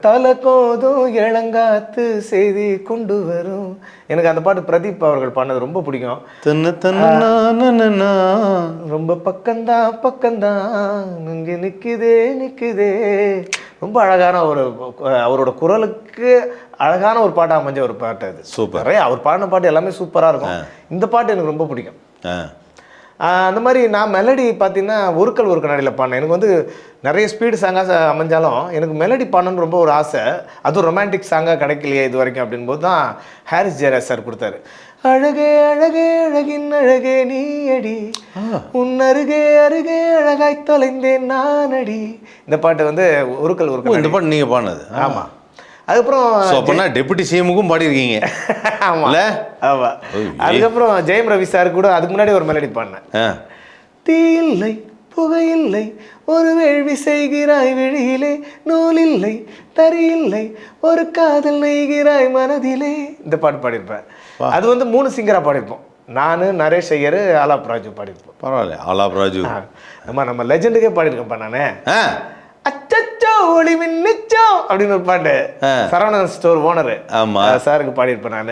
தலை கோதும் இளங்காத்து செய்தி கொண்டு வரும். எனக்கு அந்த பாட்டு பிரதீப் அவர்கள் பாடினது ரொம்ப பிடிக்கும். ரொம்ப பக்கம்தான் இங்கே நிற்குதே. ரொம்ப அழகான ஒரு அவரோட குரலுக்கு அழகான ஒரு பாட்டு அமைஞ்ச ஒரு பாட்டு அது. சூப்பர். நிறைய அவர் பாடின பாட்டு எல்லாமே சூப்பராக இருக்கும். இந்த பாட்டு எனக்கு ரொம்ப பிடிக்கும். அந்த மாதிரி நான் மெலடி பார்த்தீங்கன்னா ஒருக்கல் நடையில் பாடினேன். எனக்கு வந்து நிறைய ஸ்பீடு சாங்காக அமைஞ்சாலும் எனக்கு மெலடி பாடணுன்னு ரொம்ப ஒரு ஆசை. அதுவும் ரொமான்டிக் சாங்காக கிடைக்கலையே இது வரைக்கும் அப்படின்போது தான் ஹாரிஸ் ஜெயராஜ் சார் கொடுத்தாரு. அழகே அழகின் அழகே நீ அடி, உன் அருகே அழகாய் தொலைந்தேன் நான் அடி. இந்த பாட்டு வந்து ஒருக்கல் இந்த பாட்டு நீங்கள் பாடினது? ஆமாம். அதுக்கப்புறம் டெபுட்டி சிஎமுக்கும் பாடிருக்கீங்க. ஆமாம். அதுக்கப்புறம் ஜெயம் ரவி சார் கூட அதுக்கு முன்னாடி ஒரு மெலடி பாடினேன். தீ இல்லை புகையில்லை ஒரு வேள்வி செய்கிறாய் வெளியிலே, நூலில்லை தரியில்லை ஒரு காதல் நெய்கிறாய் மனதிலே. இந்த பாட்டு பாடியிருப்பேன். அது வந்து 3 சிங்கராக பாடியிருப்போம். நான், நரேஷ் ஐயர், ஆலாப் ராஜு பாடியிருப்போம். பரவாயில்ல, ஆலாப் ராஜு நம்ம லெஜெண்டுக்கே பாடியிருக்கேன்ப்பா நான். அச்சச்சோ ஒளி மின்னிச்சோ அப்படின்னு ஒரு பாட்டு சரவணன் ஸ்டோர் ஓனர் சாருக்கு பாடியிருப்பேன் நான்.